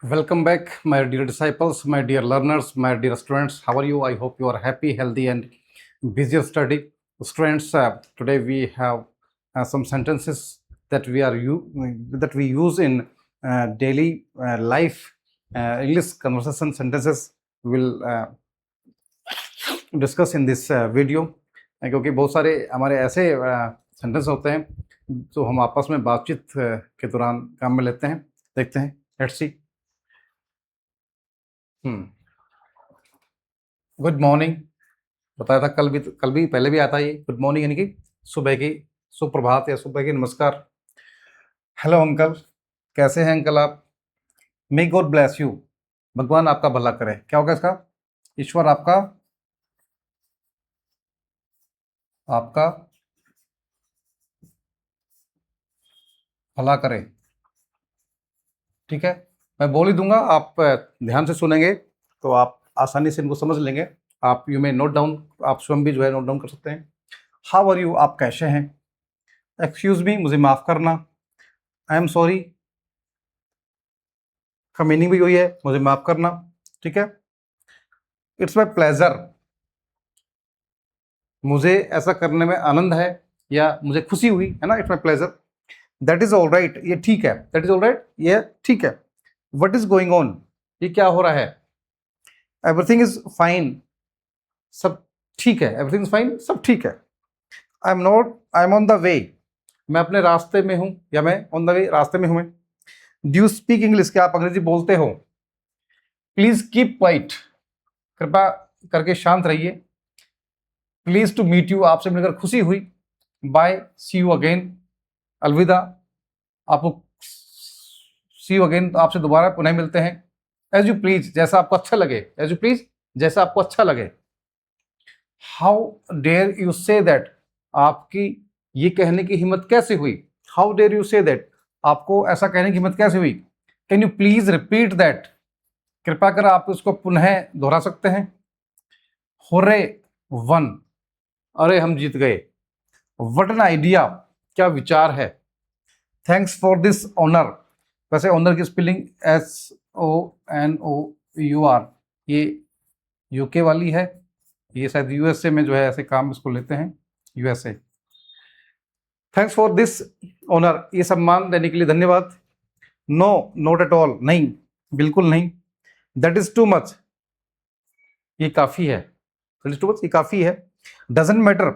Welcome back, my dear disciples, my dear learners, my dear students. How are you? I hope you are happy, healthy, and busy study. Students, today we have some sentences that that we use in daily life. English conversation sentences will discuss in this video, क्योंकि बहुत सारे हमारे ऐसे sentence होते हैं जो हम आपस में बातचीत के दौरान काम में लेते हैं. देखते हैं, लेट्स सी. गुड मॉर्निंग बताया था कल भी पहले भी आता है ये. गुड मॉर्निंग यानी कि सुबह की सुप्रभात या सुबह की नमस्कार. हेलो अंकल, कैसे हैं अंकल आप? मे गॉड ब्लेस यू, भगवान आपका भला करे. क्या होगा इसका? ईश्वर आपका भला करे. ठीक है, मैं बोल ही दूंगा, आप ध्यान से सुनेंगे तो आप आसानी से इनको समझ लेंगे. आप यू में नोट डाउन, आप स्वयं भी जो है नोट डाउन कर सकते हैं. हाउ आर यू, आप कैसे हैं? एक्सक्यूज मी, मुझे माफ करना. आई एम सॉरी का मीनिंग भी वही है, मुझे माफ करना. ठीक है. इट्स माई प्लेजर, मुझे ऐसा करने में आनंद है या मुझे खुशी हुई है ना. It's my pleasure. That is all right, ये ठीक है. दैट इज ऑल राइट, ये ठीक है. वट इज गोइंग ऑन, ये क्या हो रहा है? एवरीथिंग इज फाइन, सब ठीक है. एवरीथिंग इज फाइन, सब ठीक है. I M on the way, मैं अपने रास्ते में हूं या मैं ऑन द वे, रास्ते में हूं मैं. डू यू स्पीक इंग्लिश, क्या आप अंग्रेजी बोलते हो? प्लीज कीप क्वाइट, कृपया करके शांत रहिए. प्लीज टू मीट यू, आपसे मिलकर खुशी हुई. बाय, सी यू अगेन, अलविदा. आपको सी यू अगेन, तो आपसे दोबारा पुनः मिलते हैं. एज यू प्लीज, जैसा आपको अच्छा लगे. एज यू प्लीज, जैसा आपको अच्छा लगे. How dare you say that, आपकी ये कहने की हिम्मत कैसे हुई? How dare you say that, आपको ऐसा कहने की हिम्मत कैसे हुई? Can you please repeat that, कृपया कर आप उसको पुनः दोहरा सकते हैं. होरे वन, अरे हम जीत गए. व्हाट एन आइडिया, क्या विचार है. थैंक्स फॉर दिस ऑनर, वैसे ऑनर की स्पेलिंग SONOUR, ये यूके वाली है. ये शायद यूएसए में जो है ऐसे काम इसको लेते हैं, USA. Thanks for this honour, ये सम्मान देने के लिए धन्यवाद. नो नॉट एट ऑल, नहीं, बिल्कुल नहीं. दैट इज टू मच, ये काफी है. दैट इज टू मच, ये काफी है. डजंट मैटर,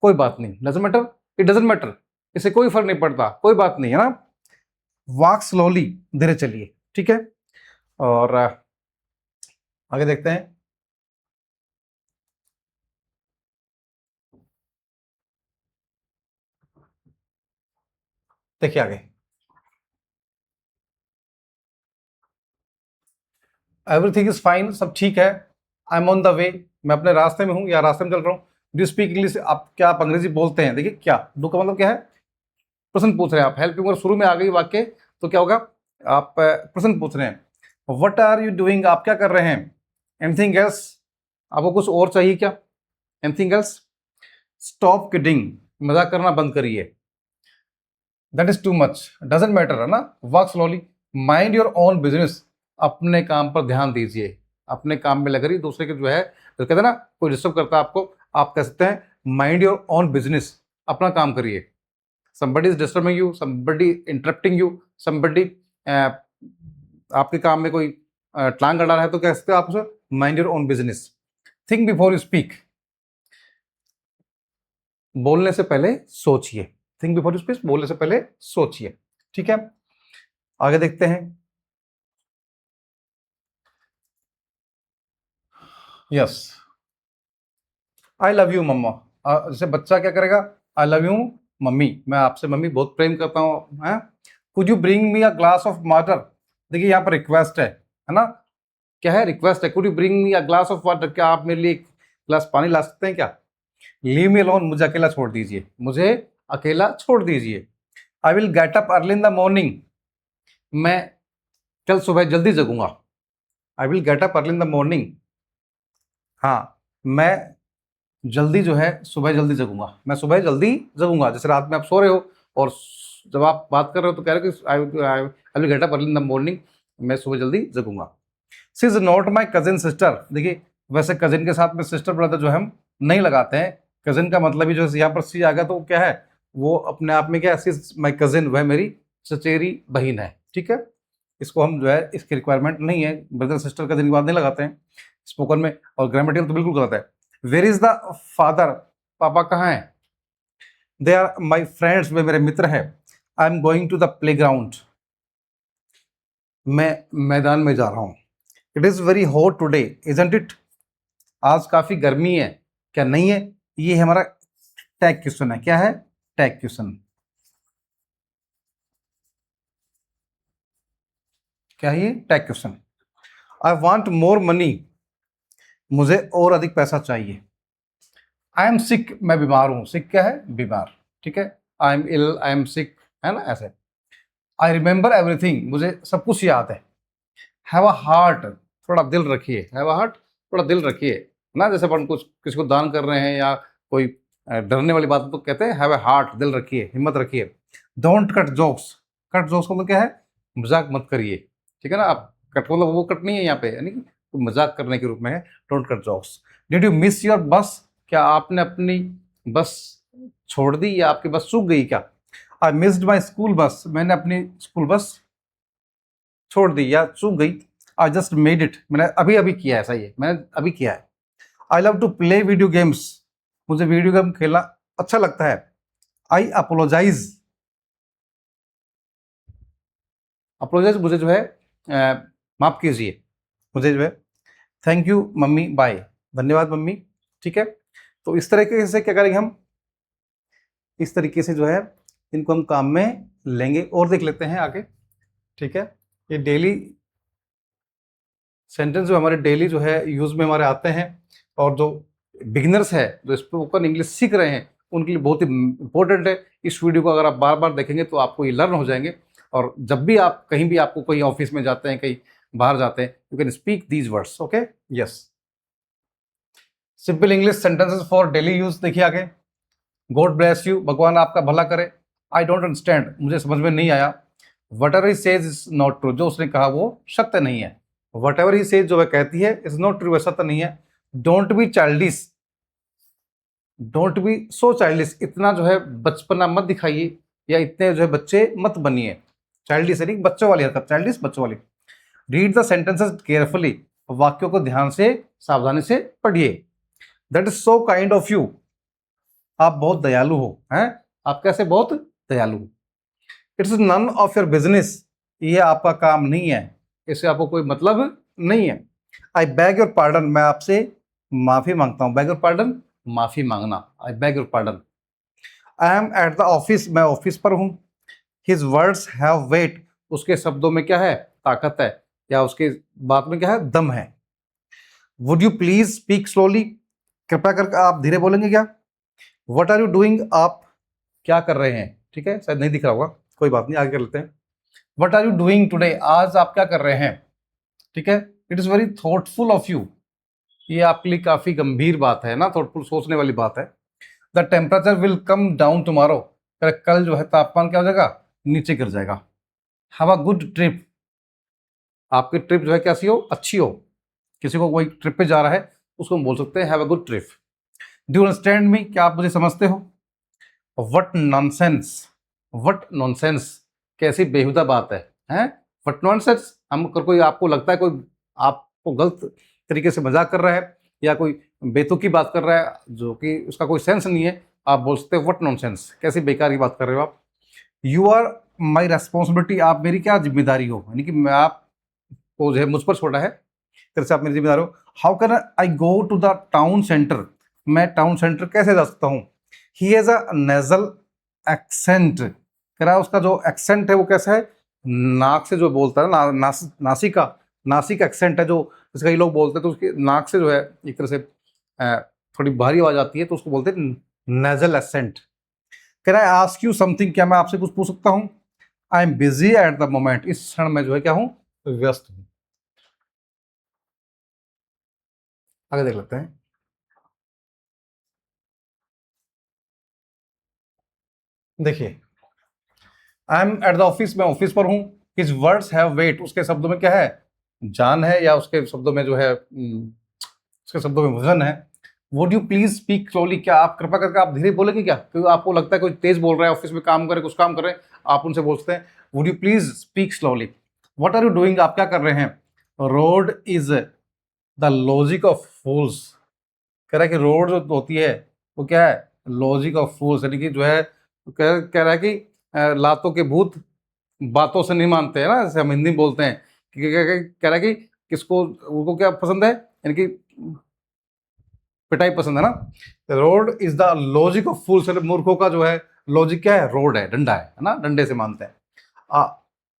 कोई बात नहीं. Doesn't matter, it doesn't matter, इससे कोई फर्क नहीं पड़ता, कोई बात नहीं, है ना. वॉक स्लोली, धीरे चलिए. ठीक है, और आगे देखते हैं. देखिए आगे. एवरीथिंग इज फाइन, सब ठीक है. I M on the way, मैं अपने रास्ते में हूं या रास्ते में चल रहा हूं. डू स्पीक इंग्लिश, क्या आप अंग्रेजी बोलते हैं? देखिए क्या, डू का मतलब क्या है? प्रश्न पूछ रहे हैं आप. हेल्पिंग अगर शुरू में आ गई वाक्य तो क्या होगा? आप प्रश्न पूछ रहे हैं. व्हाट आर यू डूइंग, आप क्या कर रहे हैं? एनीथिंग एल्स, आपको कुछ और चाहिए क्या? Anything else. स्टॉप किडिंग, मजाक करना बंद करिए. That is too much, doesn't matter, है ना. Work slowly. Mind your own business, अपने काम पर ध्यान दीजिए. अपने काम में लग रही, दूसरे के जो है तो कहते हैं ना, कोई डिस्टर्ब करता है आपको, आप कह सकते हैं माइंड योर ओन बिजनेस, अपना काम करिए. somebody is disturbing you, somebody interrupting you, somebody आपके काम में कोई टांग अड़ा रहा है तो कह सकते हो आप उसे mind your own business. Think before you speak, बोलने से पहले सोचिए. थिंक बिफोर यू स्पीक, बोलने से पहले सोचिए. ठीक है, आगे देखते हैं. यस, आई लव यू मम्मा, जैसे बच्चा क्या करेगा? आई लव यू मम्मी, मैं आपसे मम्मी बहुत प्रेम करता हूँ. Could you bring me a glass of water, देखिए यहाँ पर रिक्वेस्ट है ना. क्या है? रिक्वेस्ट है. Could you bring me a glass of water, क्या आप मेरे लिए एक ग्लास पानी ला सकते हैं क्या? लीव मी अलोन, मुझे अकेला छोड़ दीजिए, मुझे अकेला छोड़ दीजिए. I will get up early in the morning, मैं कल सुबह जल्दी जगूंगा. I will get up early in the morning, हाँ, मैं जल्दी जो है सुबह जल्दी जगूंगा. मैं सुबह जल्दी जगूंगा, जैसे रात में आप सो रहे हो और जब आप बात कर रहे हो तो कह रहे हो कि I will get up early in the morning, मैं सुबह जल्दी जगूंगा। She is not my cousin sister. देखिए वैसे कजिन के साथ में सिस्टर ब्रदर जो है हम नहीं लगाते हैं। कजिन का मतलब ही जो यहाँ पर सी आ गया तो क्या है, वो अपने आप में क्या है, माई कजिन, वह मेरी चचेरी बहन है। ठीक है, इसको हम जो है इसकी रिक्वायरमेंट नहीं है, ब्रदर सिस्टर कजिन की बात नहीं लगाते हैं स्पोकन में, और ग्रामेटिकल तो बिल्कुल गलत है। वेयर इज द फादर, पापा कहाँ है। दे आर माई फ्रेंड्स, वे मेरे मित्र है। I am going to the playground, मैं मैदान में जा रहा हूँ। It is very hot today isn't it, आज काफ़ी गर्मी है क्या नहीं है। ये हमारा टैग क्वेश्चन है। क्या है, टैग क्वेश्चन। क्या है ये, tag question. I want more money, मुझे और अधिक पैसा चाहिए। आई एम सिक, मैं बीमार हूं। सिक क्या है, बीमार। ठीक है, I M ill, I am sick, है ना ऐसे। आई रिमेंबर एवरीथिंग, मुझे सब कुछ याद है। हैव अ हार्ट, थोड़ा दिल रखिए। हैव अ हार्ट, थोड़ा दिल रखिए ना, जैसे अपन कुछ किसी को दान कर रहे हैं या कोई डरने वाली बात तो कहते हैं हैव अ हार्ट, दिल रखिए, हिम्मत रखिए। Don't cut jokes, cut jokes का मतलब क्या है, मजाक मत करिए। ठीक है ना, आप कट मतलब वो कट नहीं है यहाँ पे, यानी कि मजाक करने के रूप में है। Don't cut jokes. Did you miss your बस, क्या आपने अपनी बस छोड़ दी या आपकी बस चूक गई क्या। I missed my school bus, मैंने अपनी स्कूल बस छोड़ दी या चूक गई। आई जस्ट मेड इट, मैंने अभी अभी किया है, सही है, मैंने अभी किया है। I love to play video games, मुझे वीडियो गेम खेलना अच्छा लगता है। आई अपोलोजाइज, अपोलोजाइज मुझे जो है माफ कीजिए, मुझे जो है थैंक यू मम्मी, बाय, धन्यवाद मम्मी। ठीक है, तो इस तरीके से क्या करेंगे हम, इस तरीके से जो है इनको हम काम में लेंगे। और देख लेते हैं आगे। ठीक है, ये डेली सेंटेंस जो हमारे डेली जो है यूज में हमारे आते हैं, और जो बिगिनर्स है जो स्पोकन इंग्लिश सीख रहे हैं उनके लिए बहुत ही इंपॉर्टेंट है। इस वीडियो को अगर आप बार बार देखेंगे तो आपको ये लर्न हो जाएंगे, और जब भी आप कहीं भी, आपको कोई ऑफिस में जाते हैं, कहीं बाहर जाते हैं, you can speak these words. Okay, yes. Simple English sentences for daily use देखिए आगे। गॉड ब्लेस यू, भगवान आपका भला करे। आई डोंट अंडरस्टैंड, मुझे समझ में नहीं आया। What ever he says is not true, जो उसने कहा वो सत्य नहीं है। वट एवर ही सेज जो वह कहती है इज नॉट ट्रू, वह सत्य नहीं है। Don't be childish, don't be so childish, इतना जो है बचपना मत दिखाइए, या इतने जो है बच्चे मत बनिए। चाइल्डिश यानी बच्चों वाली हरकत, चाइल्डिश बच्चों वाली। रीड द सेंटेंसेस केयरफुली, वाक्यों को ध्यान से, सावधानी से पढ़िए। That is so kind of you, आप बहुत दयालु हो, हैं, आप कैसे बहुत दयालु हो। It's none of your business, ये आपका काम नहीं है, इससे आपको कोई मतलब नहीं है। आई बैग योर पार्डन, मैं आपसे माफी मांगता हूं। बैग योर पार्डन, माफी मांगना। आई bag your pardon. I am at the office, मैं ऑफिस पर हूं। हिज वर्ड्स हैव वेट, उसके शब्दों में क्या है, ताकत है, या उसके बात में क्या है, दम है। Would you please speak slowly, कृपया करके आप धीरे बोलेंगे क्या। वट आर यू डूइंग, आप क्या कर रहे हैं। ठीक है, शायद नहीं दिख रहा होगा, कोई बात नहीं, आगे कर लेते हैं। What are you doing today, आज आप क्या कर रहे हैं। ठीक है, it is very thoughtful of you, ये आपके लिए काफी गंभीर बात है ना, थॉटफुल, सोचने वाली बात है। The temperature will come down tomorrow, कल जो है तापमान क्या हो जाएगा, नीचे गिर जाएगा। हैव अ गुड ट्रिप, आपकी ट्रिप जो है कैसी हो, अच्छी हो। किसी को कोई ट्रिप पे जा रहा है उसको हम बोल सकते हैं have a good trip. Do you understand me, क्या आप मुझे समझते हो। वट नॉनसेंस, वट नॉनसेंस, कैसी बेहुदा बात है, हैं। वट नॉनसेंस, हम अगर कोई आपको लगता है कोई आपको गलत तरीके से मजाक कर रहा है या कोई बेतुकी बात कर रहा है जो कि उसका कोई सेंस नहीं है, आप बोल सकते हैं वट नॉनसेंस, कैसी बेकार की बात कर रहे हो आप। यू आर माई रेस्पॉन्सिबिलिटी, आप मेरी क्या जिम्मेदारी हो, यानी कि मैं आपको जो है मुझ पर छोड़ा है, तेरे से आप मेरी जिम्मेदार हो। How can I go to the town centre, मैं टाउन सेंटर कैसे जा सकता हूँ। He has a nasal accent, कह रहा है उसका जो एक्सेंट है वो कैसा है, नाक से जो बोलता है ना, नासिका, नासिक एक्सेंट है जो, जैसे कई लोग बोलते हैं तो उसकी नाक से जो है एक तरह से थोड़ी भारी आवाज आती है तो उसको बोलते हैं nasal accent. Can I ask you something, क्या मैं आपसे कुछ पूछ सकता हूँ। आई am busy at the moment, इस क्षण में जो है क्या हूँ, व्यस्त हूँ। आगे देख लेते हैं। देखिए, I am at the office, मैं ऑफिस पर हूं। हिज वर्ड्स हैव वेट, उसके शब्दों में क्या है, जान है, या उसके शब्दों में जो है उसके शब्दों में वजन है। Would you please speak slowly, क्या आप कृपा करके आप धीरे बोलेंगे क्या, क्योंकि आपको लगता है कोई तेज बोल रहा है, ऑफिस में काम करे, कुछ काम कर रहे हैं, आप उनसे बोलते हैं would you please speak slowly. What are you doing, आप क्या कर रहे हैं। Rod is the logic of fools, कह रहा है कि रोड जो होती है वो क्या है, लॉजिक ऑफ फूल्स, यानी कि जो है कह रहा है कि लातों के भूत बातों से नहीं मानते हैं ना, जैसे हम हिंदी में बोलते हैं कि कह रहा है कि किसको, उनको क्या पसंद है, यानी कि पिटाई पसंद है ना। Rod is the logic of fools, मूर्खों का जो है लॉजिक क्या है, रोड है, डंडा है ना, डंडे से मानते हैं।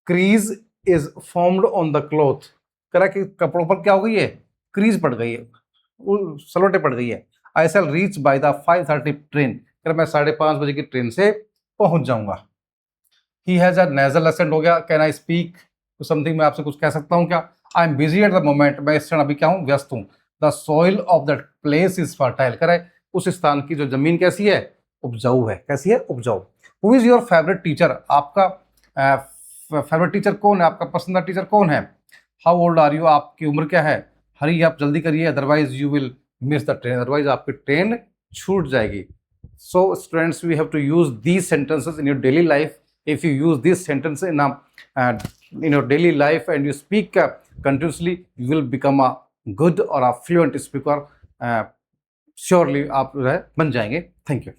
Crease is formed on the cloth, कह रहा है कि कपड़ों पर क्या हो गई है, क्रीज पड़ गई है, सलोटे पड़ गई है। आई शैल रीच बाय द 5:30 ट्रेन, कह रहा मैं 5:30 बजे की ट्रेन से पहुंच जाऊंगा। He has a nasal accent, हो गया, can I speak to something, मैं आपसे कुछ कह सकता हूँ क्या। I am busy at the moment, मैं इस क्षण अभी क्या हूँ, व्यस्त हूँ। The soil of that place is fertile, कह रहा है उस स्थान की जो जमीन कैसी है, उपजाऊ है, कैसी है, उपजाऊ। Who is your favourite teacher, आपका फेवरेट टीचर कौन है, आपका पसंदीदा टीचर कौन है। हाउ ओल्ड आर यू, आपकी उम्र क्या है। हरी, आप जल्दी करिए, otherwise you will miss the train, otherwise आपकी ट्रेन छूट जाएगी। So students, we have to use these sentences in your daily life. If you use this sentence in your daily life and you speak continuously, you will become a good or a fluent speaker. Surely आप जो है बन जाएंगे। Thank you.